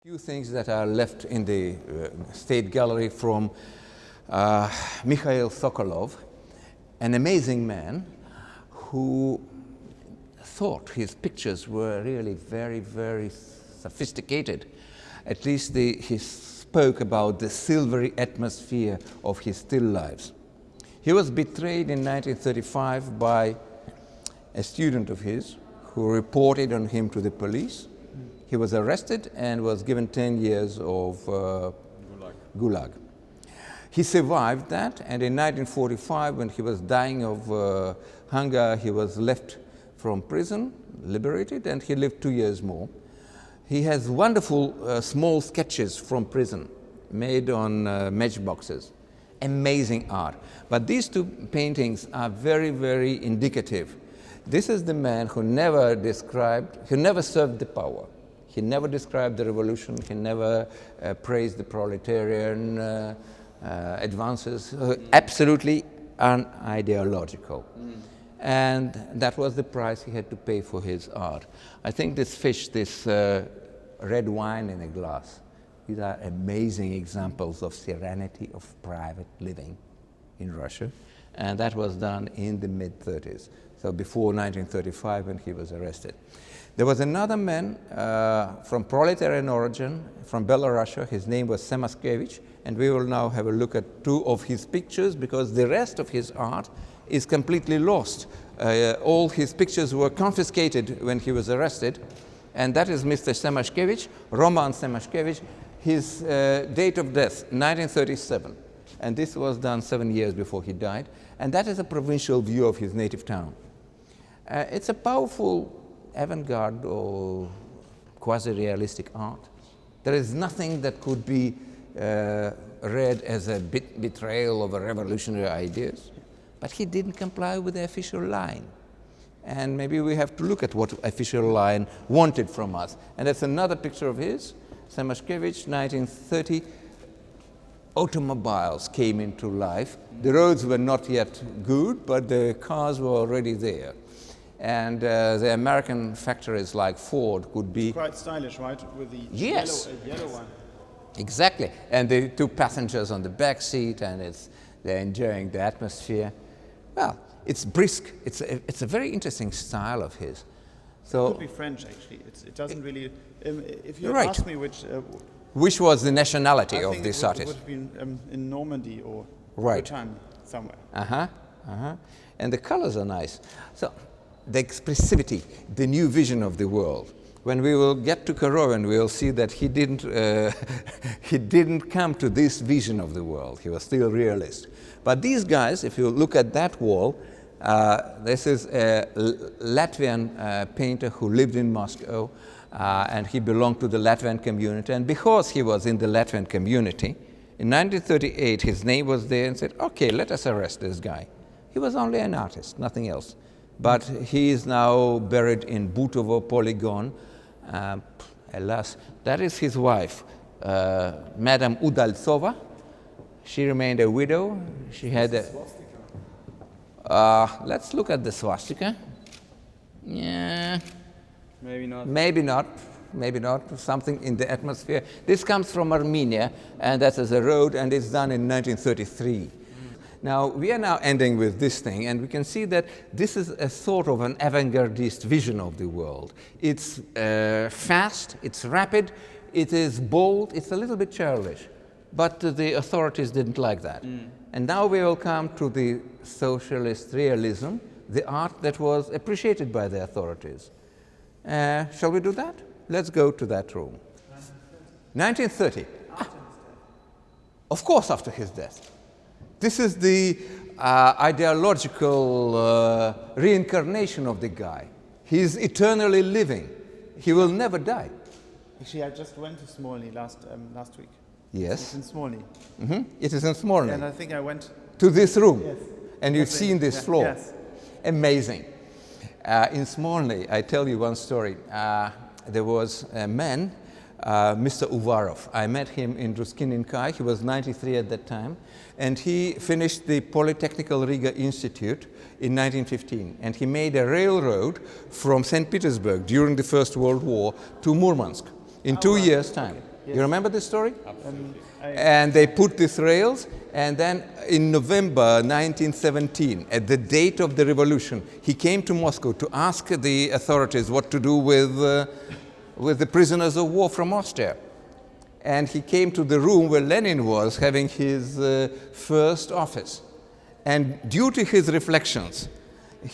Few things that are left in the State Gallery from Mikhail Sokolov, an amazing man who thought his pictures were really very, very sophisticated. At least he spoke about the silvery atmosphere of his still lives. He was betrayed in 1935 by a student of his who reported on him to the police. He was arrested and was given 10 years of Gulag. He survived that, and in 1945, when he was dying of hunger, he was left from prison, liberated, and he lived 2 years more. He has wonderful small sketches from prison made on matchboxes. Amazing art. But these two paintings are very, very indicative. This is the man who never served the power. He never described the revolution. He never praised the proletarian advances. Absolutely unideological. And that was the price he had to pay for his art. I think this fish, this red wine in a glass, these are amazing examples of serenity of private living in Russia. And that was done in the mid-30s, so before 1935 when he was arrested. There was another man from proletarian origin, from Belarus. His name was Semashkevich, and we will now have a look at two of his pictures because the rest of his art is completely lost. All his pictures were confiscated when he was arrested, and that is Mr. Semashkevich, Roman Semashkevich. His date of death, 1937, and this was done 7 years before he died, and that is a provincial view of his native town. It's a powerful avant-garde or quasi-realistic art. There is nothing that could be read as a betrayal of revolutionary ideas, but he didn't comply with the official line. And maybe we have to look at what official line wanted from us. And that's another picture of his, Semashkevich, 1930. Automobiles came into life. The roads were not yet good, but the cars were already there. And the American factories like Ford could be... It's quite stylish, right? With the yes. yellow one. Exactly. And the two passengers on the back seat, and they're enjoying the atmosphere. Well, it's brisk. It's a very interesting style of his. So, it could be French, actually. It doesn't really... if you right. ask me which was the nationality of this artist? It would have been in Normandy or right. Britain, somewhere. And the colors are nice. So, the expressivity, the new vision of the world. When we will get to Korovin, we will see that he didn't come to this vision of the world. He was still realist. But these guys, if you look at that wall, this is a Latvian painter who lived in Moscow, and he belonged to the Latvian community. And because he was in the Latvian community, in 1938 his name was there and said, okay, let us arrest this guy. He was only an artist, nothing else. But he is now buried in Butovo polygon. Alas, that is his wife, Madame Udaltsova. She remained a widow. She had a... let's look at the swastika. Yeah. Maybe not. Maybe not. Maybe not. Something in the atmosphere. This comes from Armenia, and that is a road, and it's done in 1933. Now, we are now ending with this thing, and we can see that this is a sort of an avant-gardist vision of the world. It's fast, it's rapid, it is bold, it's a little bit childish. But the authorities didn't like that. And now we will come to the socialist realism, the art that was appreciated by the authorities. Shall we do that? Let's go to that room. 1930. Of course, after his death. This is the ideological reincarnation of the guy. He is eternally living. He will never die. Actually, I just went to Smolny last week. Yes. It's in Smolny. It is in Smolny. And I think I went... to this room. Yes. And you've seen this floor. Yes. Amazing. In Smolny, I tell you one story. There was a man, Mr. Uvarov. I met him in Ruskinin-Kai. He was 93 at that time. And he finished the Polytechnical Riga Institute in 1915. And he made a railroad from St. Petersburg during the First World War to Murmansk in 2 years' time. Yes. You remember this story? Absolutely. And they put these rails, and then in November 1917, at the date of the revolution, he came to Moscow to ask the authorities what to do with the prisoners of war from Austria. And he came to the room where Lenin was having his first office. And due to his reflections,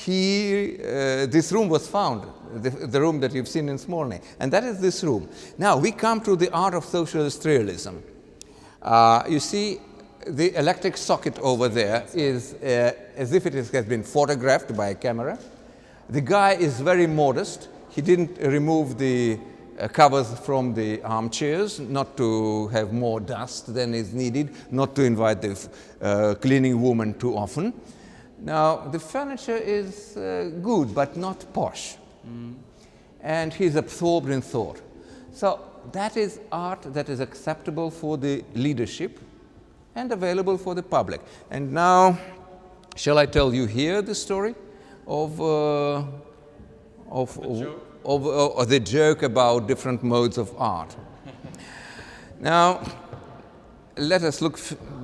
this room was found, the room that you've seen in Smolny. And that is this room. Now, we come to the art of socialist realism. You see, the electric socket over there is as if it has been photographed by a camera. The guy is very modest. He didn't remove the covers from the armchairs, not to have more dust than is needed, not to invite the cleaning woman too often. Now, the furniture is good, but not posh. And he's absorbed in thought. So that is art that is acceptable for the leadership and available for the public. And now, shall I tell you here the story of the joke about different modes of art? Now, let us look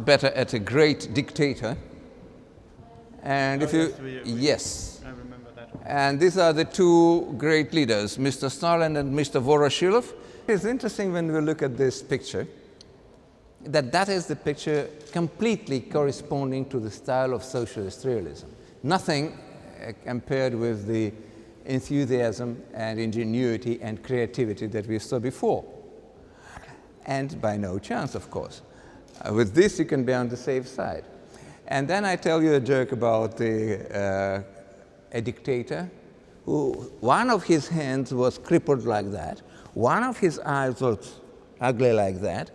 better at a great dictator. And if you, yes, I remember that one. and these are the two great leaders, Mr. Stalin and Mr. Voroshilov. It's interesting when we look at this picture, that is the picture completely corresponding to the style of socialist realism. Nothing compared with the enthusiasm and ingenuity and creativity that we saw before. And by no chance, of course. With this, you can be on the safe side. And then I tell you a joke about a dictator who, one of his hands was crippled like that, one of his eyes was ugly like that,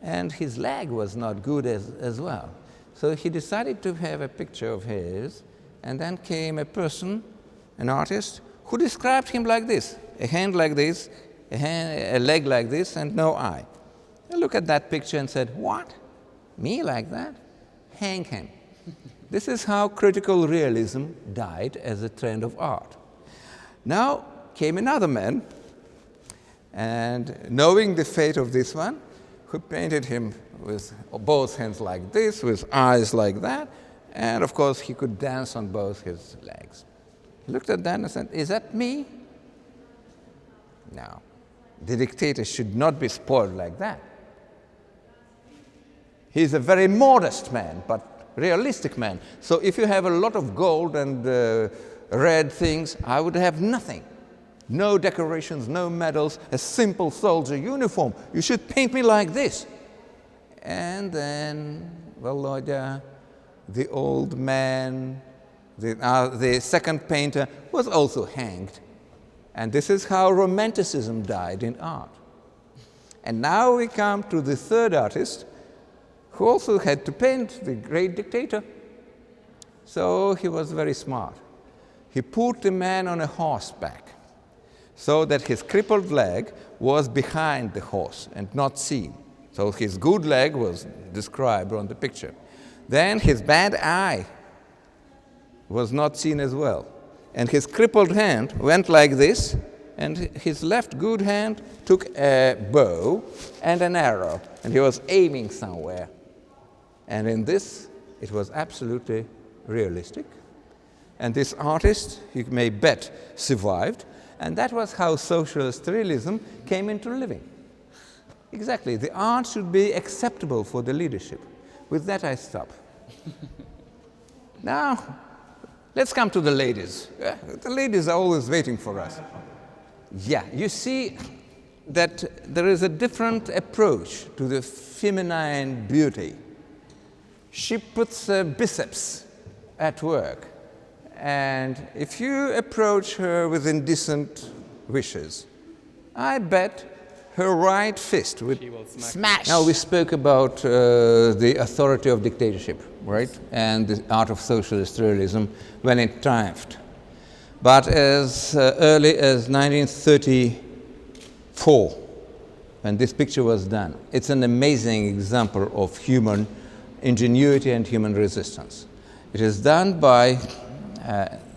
and his leg was not good as well. So he decided to have a picture of his, and then came a person, an artist, who described him like this: a hand like this, a leg like this, and no eye. I looked at that picture and said, what? Me like that? Hang him. This is how critical realism died as a trend of art. Now came another man, and knowing the fate of this one, who painted him with both hands like this, with eyes like that, and of course he could dance on both his legs. He looked at that and said, is that me? No. The dictator should not be spoiled like that. He's a very modest man, but realistic man. So if you have a lot of gold and red things, I would have nothing. No decorations, no medals, a simple soldier uniform. You should paint me like this. And then, Volodya, the old man, the second painter, was also hanged. And this is how Romanticism died in art. And now we come to the third artist, who also had to paint the great dictator. So he was very smart. He put the man on a horseback so that his crippled leg was behind the horse and not seen. So his good leg was described on the picture. Then his bad eye was not seen as well. And his crippled hand went like this, and his left good hand took a bow and an arrow, and he was aiming somewhere. And in this, it was absolutely realistic. And this artist, you may bet, survived. And that was how socialist realism came into living. Exactly. The art should be acceptable for the leadership. With that, I stop. Now, let's come to the ladies. The ladies are always waiting for us. Yeah, you see that there is a different approach to the feminine beauty. She puts her biceps at work. And if you approach her with indecent wishes, I bet her right fist would smash. Now, we spoke about the authority of dictatorship, right? And the art of socialist realism when it triumphed. But as early as 1934, when this picture was done, it's an amazing example of human ingenuity and human resistance. It is done by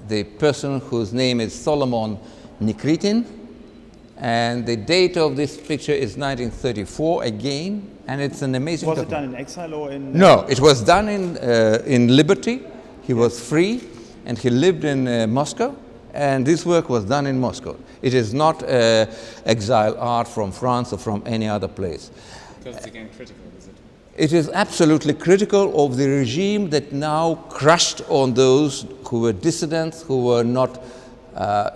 the person whose name is Solomon Nikritin, And the date of this picture is 1934 again, and it's an amazing Was it document. done in exile or in? No, it was done in liberty. He was free, and he lived in Moscow, and this work was done in Moscow. It is not exile art from France or from any other place. Because it's again critical, is it? It is absolutely critical of the regime that now crushed on those who were dissidents, who were not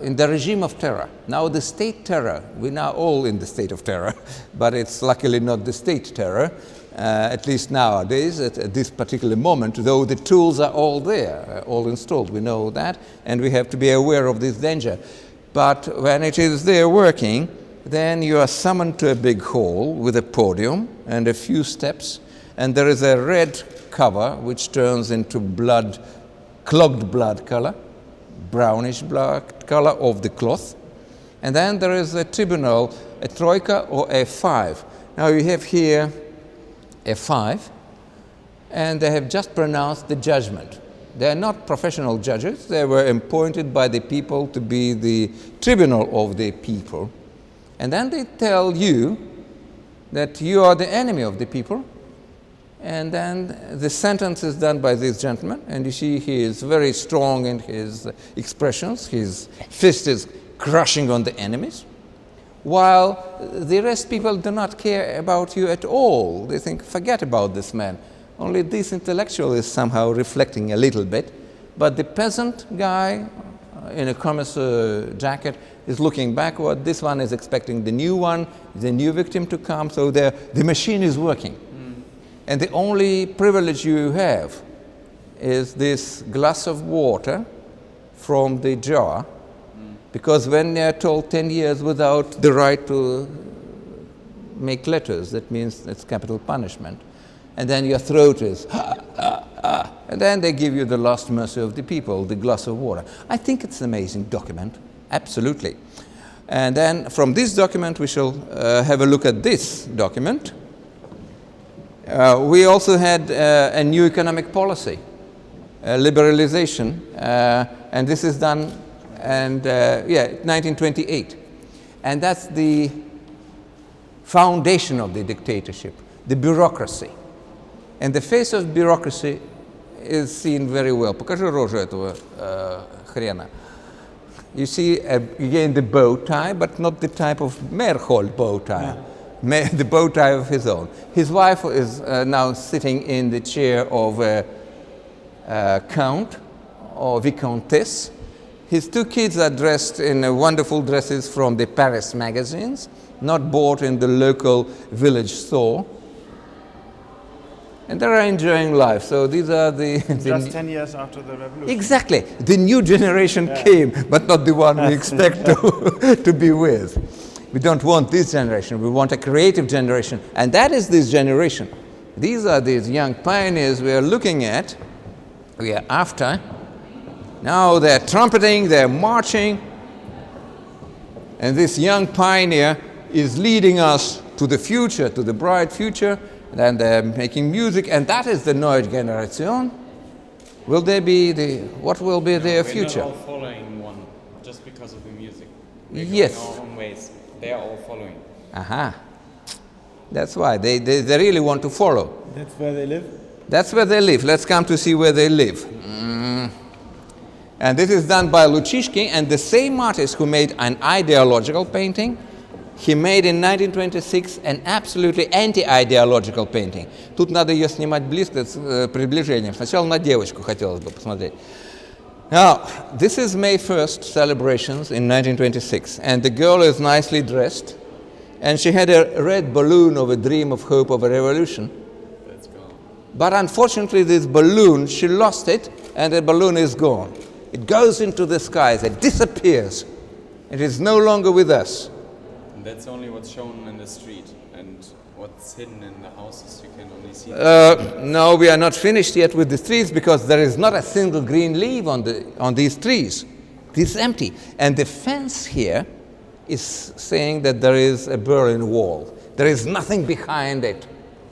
in the regime of terror. Now the state terror, we're now all in the state of terror, but it's luckily not the state terror, at least nowadays, at this particular moment, though the tools are all there, all installed, we know that, and we have to be aware of this danger. But when it is there working, then you are summoned to a big hall with a podium and a few steps, and there is a red cover which turns into blood, clogged blood color, brownish blood color of the cloth. And then there is a tribunal, a troika or a 5. Now you have here a 5, and they have just pronounced the judgment. They are not professional judges. They were appointed by the people to be the tribunal of the people. And then they tell you that you are the enemy of the people. And then the sentence is done by this gentleman, and you see he is very strong in his expressions. His fist is crushing on the enemies, while the rest people do not care about you at all. They think, forget about this man. Only this intellectual is somehow reflecting a little bit, but the peasant guy in a commissar jacket is looking backward. This one is expecting the new one, the new victim to come, so the machine is working. And the only privilege you have is this glass of water from the jar, because when they are told 10 years without the right to make letters, that means it's capital punishment. And then your throat is, and then they give you the last mercy of the people, the glass of water. I think it's an amazing document, absolutely. And then from this document, we shall have a look at this document. We also had a new economic policy, liberalization, and this is done, and 1928. And that's the foundation of the dictatorship, the bureaucracy. And the face of bureaucracy is seen very well. Покажи рожу этого хрена. You see, again, the bow tie, but not the type of Merhold bow tie. Yeah. The bow tie of his own. His wife is now sitting in the chair of a count or viscountess. His 2 kids are dressed in wonderful dresses from the Paris magazines, not bought in the local village store. And they are enjoying life. So these are just 10 years after the revolution. Exactly. The new generation came, but not the one we expect to be with. We don't want this generation. We want a creative generation. And that is this generation. These are these young pioneers we are looking at. We are after. Now they're trumpeting, they're marching. And this young pioneer is leading us to the future, to the bright future. Then they're making music, and that is the Neue Generation. Will they be what will be their future? We're not all following one just because of the music. We're yes. going our own ways. They are all following. Aha. That's why they really want to follow. That's where they live? That's where they live. Let's come to see where they live. And this is done by Luchishkin, and the same artist who made an ideological painting. He made in 1926 an absolutely anti-ideological painting. Тут надо ее снимать близко, с приближением. Сначала на девочку хотелось бы посмотреть. Now, this is May 1st celebrations in 1926, and the girl is nicely dressed, and she had a red balloon of a dream of hope of a revolution. Let's go. But unfortunately, this balloon, she lost it, and the balloon is gone. It goes into the skies, it disappears. It is no longer with us. That's only what's shown in the street, and what's hidden in the houses you can only see. No, we are not finished yet with the trees, because there is not a single green leaf on these trees. It's empty. And the fence here is saying that there is a Berlin Wall. There is nothing behind it.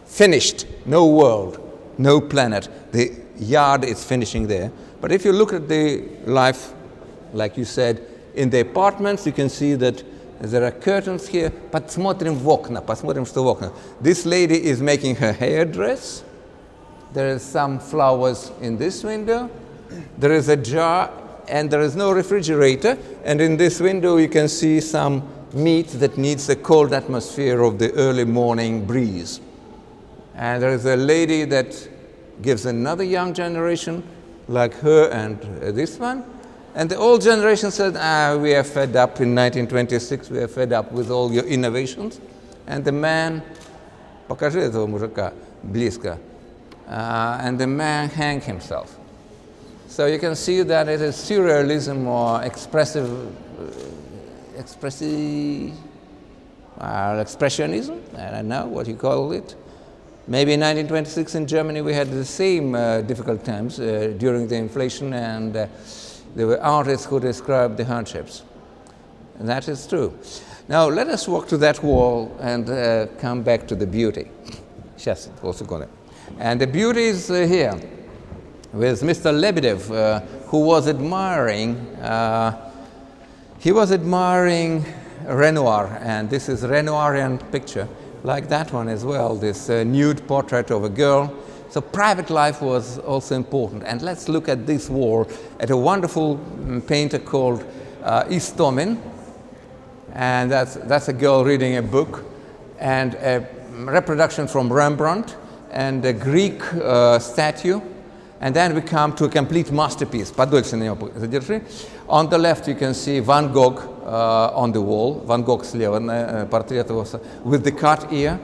Finished. No world. No planet. The yard is finishing there. But if you look at the life, like you said, in the apartments, you can see that There are curtains here. Посмотрим в окна. Посмотрим, что в окна. This lady is making her hairdress. There are some flowers in this window. There is a jar, and there is no refrigerator. And in this window, you can see some meat that needs the cold atmosphere of the early morning breeze. And there is a lady that gives another young generation, like her and this one. And the old generation said, we are fed up in 1926, we are fed up with all your innovations. And the man, покажи этого мужика близко, and the man hanged himself. So you can see that it is surrealism or expressionism, I don't know what you call it. Maybe in 1926 in Germany we had the same difficult times during the inflation, and there were artists who described the hardships. And that is true. Now let us walk to that wall and come back to the beauty. Сейчас, полсекунды. And the beauty is here with Mr. Lebedev, who was admiring, Renoir, and this is Renoirian picture, like that one as well, this nude portrait of a girl. So private life was also important. And let's look at this wall, at a wonderful painter called Istomin, and that's a girl reading a book, and a reproduction from Rembrandt, and a Greek statue. And then we come to a complete masterpiece. Подольше на него задержи. On the left you can see Van Gogh on the wall. Van Gogh слева, портрет его with the cut ear.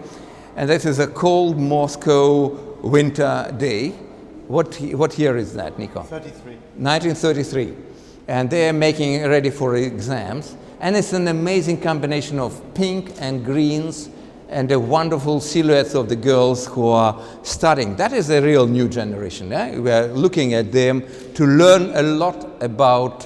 And this is a cold Moscow winter day. What year is that, Nico? 33. 1933. And they're making ready for exams. And it's an amazing combination of pink and greens and the wonderful silhouettes of the girls who are studying. That is a real new generation. We are looking at them to learn a lot about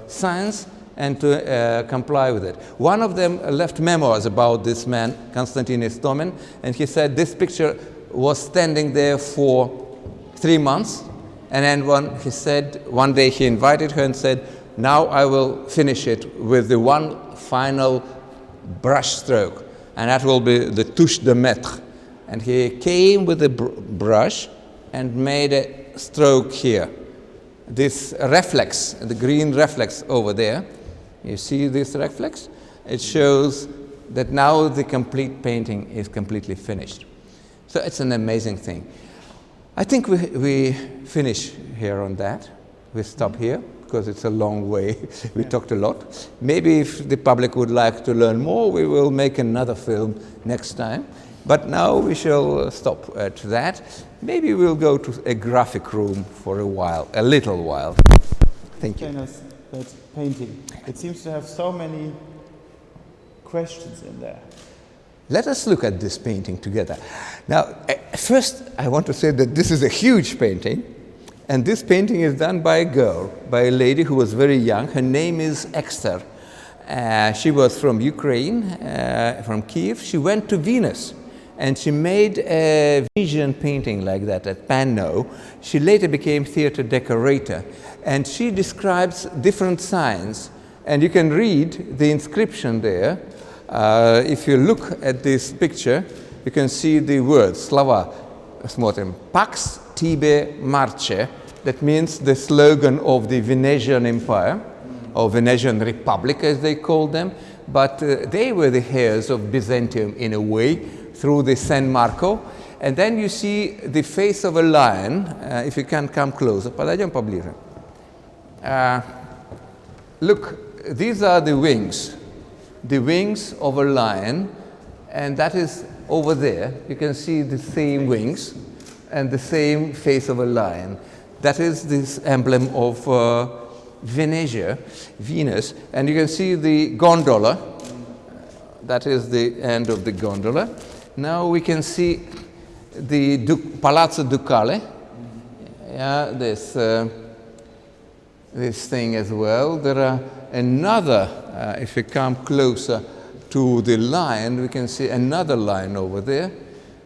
science and to comply with it. One of them left memoirs about this man, Konstantin Istomin, and he said this picture was standing there for 3 months, and then he said one day he invited her and said, now I will finish it with the one final brush stroke, and that will be the touche de maître. And he came with a brush and made a stroke here. This reflex, the green reflex over there, you see this reflex? It shows that now the complete painting is completely finished. So it's an amazing thing. I think we finish here on that. We stop here because it's a long way. We talked a lot. Maybe if the public would like to learn more, we will make another film next time. But now we shall stop at that. Maybe we'll go to a graphic room for a while, a little while. Thank you. That painting. It seems to have so many questions in there. Let us look at this painting together. Now, first I want to say that this is a huge painting, and this painting is done by a girl, by a lady who was very young. Her name is Esther. She was from Ukraine, from Kiev. She went to Venice, and she made a vision painting like that at Panno. She later became theater decorator, and she describes different signs, and you can read the inscription there. If you look at this picture, you can see the words, slova, смотрим, Pax tibe marce, that means the slogan of the Venetian Empire, or Venetian Republic as they called them, but they were the heirs of Byzantium in a way, through the San Marco. And then you see the face of a lion, if you can come closer, подойдем поближе. Look, these are the wings of a lion, and that is over there. You can see the same wings and the same face of a lion. That is this emblem of Venus, and you can see the gondola. That is the end of the gondola. Now we can see the Palazzo Ducale. Yeah, this thing as well. There are another, if we come closer to the lion, we can see another lion over there,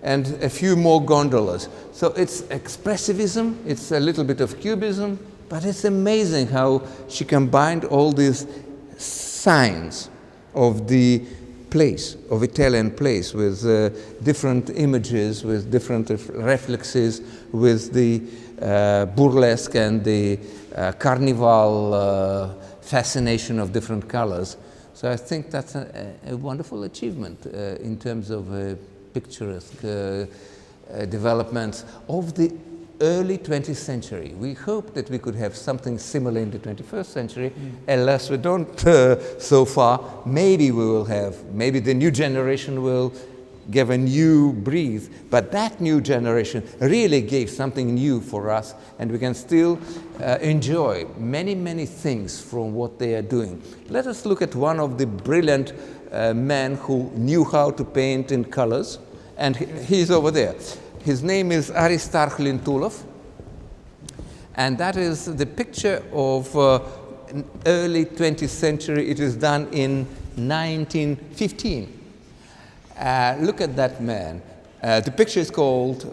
and a few more gondolas. So it's expressivism, it's a little bit of cubism, but it's amazing how she combined all these signs of the place, of Italian place, with different images, with different reflexes, with the burlesque and the carnival fascination of different colors. So I think that's a wonderful achievement in terms of picturesque developments of the early 20th century. We hope that we could have something similar in the 21st century. Unless we don't so far, maybe we will have, maybe the new generation will give a new breathe, but that new generation really gave something new for us, and we can still enjoy many, many things from what they are doing. Let us look at one of the brilliant men who knew how to paint in colors, and he's over there. His name is Aristarch Lintulov, and that is the picture of early 20th century. It is done in 1915. Look at that man. The picture is called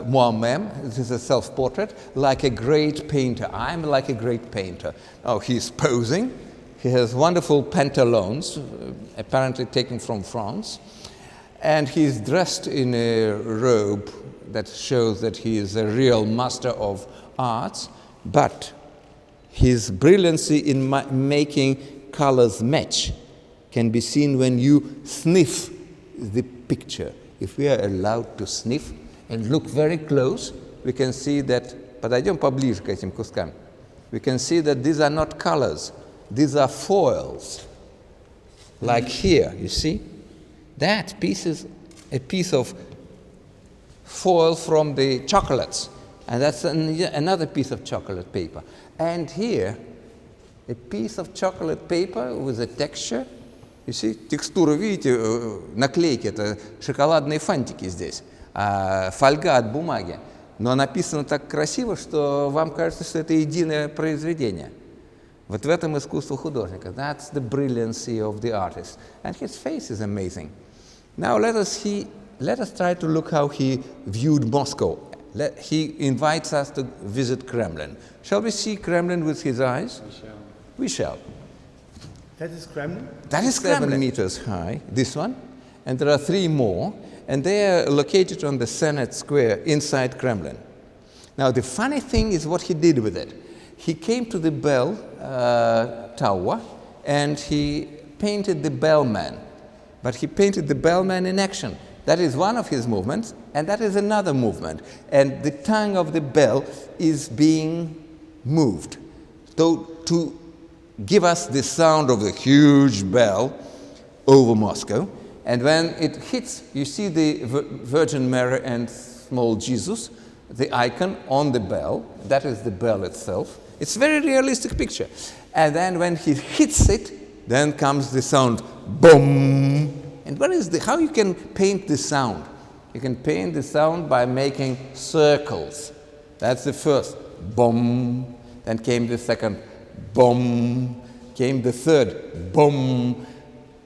Moi-même. This is a self-portrait, like a great painter. I'm like a great painter. Oh, he's posing. He has wonderful pantaloons, apparently taken from France. And he's dressed in a robe that shows that he is a real master of arts. But his brilliancy in making colors match can be seen when you sniff the picture. If we are allowed to sniff and look very close, we can see that, подойдем поближе к этим кускам, we can see that these are not colors, these are foils. Like here, you see? That piece is a piece of foil from the chocolates, and that's another piece of chocolate paper. And here, a piece of chocolate paper with a texture. You see, текстура, видите, наклейки, это шоколадные фантики здесь, фольга от бумаги. Но написано так красиво, что вам кажется, что это единое произведение. Вот в этом искусство художника. That's the brilliancy of the artist. And his face is amazing. Now let us try to look how he viewed Moscow. He invites us to visit Kremlin. Shall we see Kremlin with his eyes? We shall. We shall. That is Kremlin? That is 7 meters high, this one. And there are 3 more. And they are located on the Senate Square inside Kremlin. Now, the funny thing is what he did with it. He came to the bell tower and he painted the bellman. But he painted the bellman in action. That is one of his movements, and that is another movement. And the tongue of the bell is being moved to give us the sound of the huge bell over Moscow. And when it hits, you see the Virgin Mary and small Jesus, the icon on the bell. That is the bell itself. It's a very realistic picture. And then when he hits it, then comes the sound, boom. And what is how you can paint the sound? You can paint the sound by making circles. That's the first, boom. Then came the second, boom. Came the third, boom,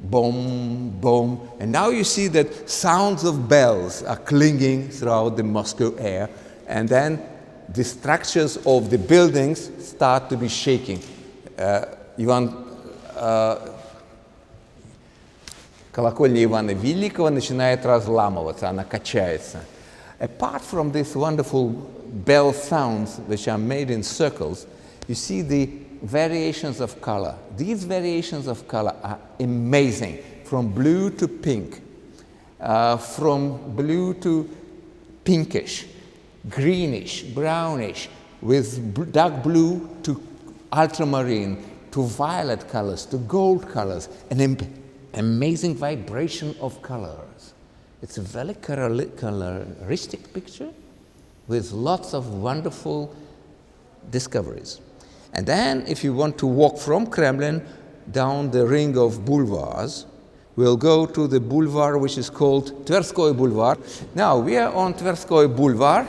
boom, boom. And now you see that sounds of bells are clinging throughout the Moscow air. And then the structures of the buildings start to be shaking. Колокольня Ивана Великого начинает разламываться, она качается. Apart from these wonderful bell sounds which are made in circles, you see the variations of color. These variations of color are amazing, from blue to pink, from blue to pinkish, greenish, brownish, with dark blue to ultramarine, to violet colors, to gold colors, an amazing vibration of colors. It's a very coloristic picture with lots of wonderful discoveries. And then, if you want to walk from Kremlin down the ring of boulevards, we'll go to the boulevard which is called Tverskoy Boulevard. Now, we are on Tverskoy Boulevard.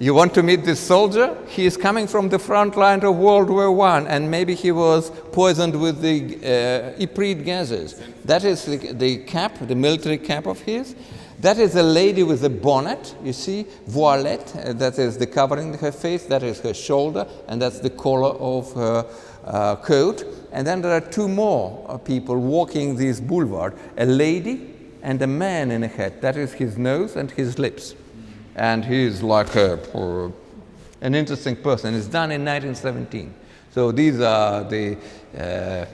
You want to meet this soldier? He is coming from the front line of World War I, and maybe he was poisoned with the iprit gases. That is the cap, the military cap of his. That is a lady with a bonnet, you see, voilette, that is the covering her face, that is her shoulder, and that's the collar of her coat. And then there are two more people walking this boulevard, a lady and a man in a hat. That is his nose and his lips. And he is like an interesting person. It's done in 1917. So these are the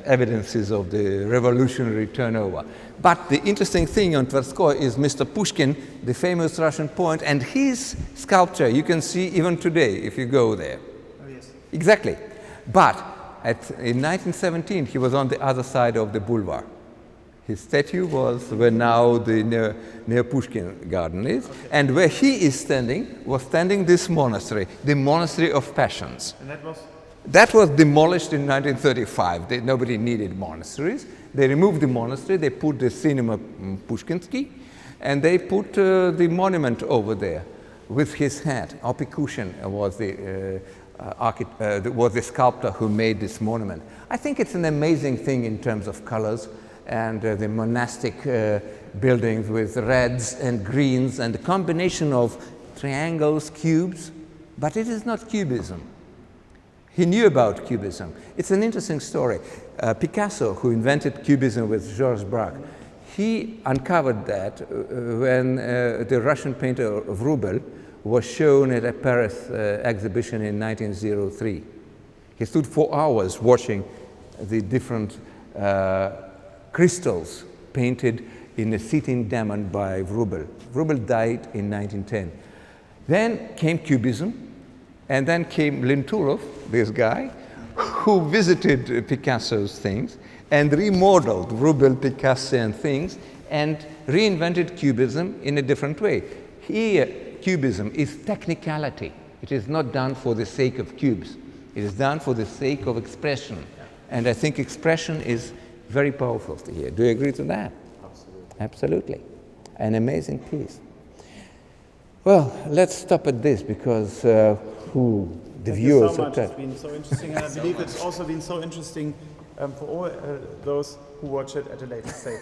evidences of the revolutionary turnover. But the interesting thing on Tverskoy is Mr. Pushkin, the famous Russian poet, and his sculpture you can see even today if you go there. Oh, yes. Exactly. But in 1917, he was on the other side of the boulevard. His statue was where now the near Pushkin garden is. Okay. And where he is standing was standing this monastery, the Monastery of Passions. And that was? That was demolished in 1935. Nobody needed monasteries. They removed the monastery, they put the cinema Pushkinsky, and they put the monument over there with his head. Opikushin was the sculptor who made this monument. I think it's an amazing thing in terms of colors and the monastic buildings with reds and greens and the combination of triangles, cubes, but it is not cubism. He knew about Cubism. It's an interesting story. Picasso, who invented Cubism with Georges Braque, he uncovered that when the Russian painter Vrubel was shown at a Paris exhibition in 1903. He stood for hours watching the different crystals painted in a sitting demon by Vrubel. Vrubel died in 1910. Then came Cubism, and then came Linturov, this guy, who visited Picasso's things and remodeled Vrubel Picassoan things and reinvented Cubism in a different way. Here, Cubism is technicality. It is not done for the sake of cubes. It is done for the sake of expression. And I think expression is very powerful here. Do you agree to that? Absolutely. Absolutely. An amazing piece. Well, let's stop at this because the viewers so much. It's been so interesting, and I believe it's also been so interesting for all those who watch it at a later stage.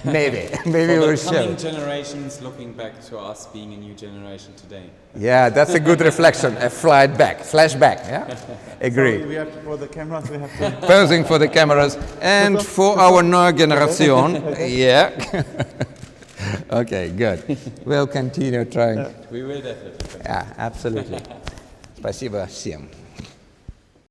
maybe For we'll the show. coming generations looking back to us being a new generation today. Yeah, that's a good reflection. A flashback. Yeah, agree. So we have to, for the cameras, we have to Posing for the cameras and for our neue Generation. Yeah. Okay, good. We'll continue trying. We will definitely. Yeah, absolutely. Спасибо всем.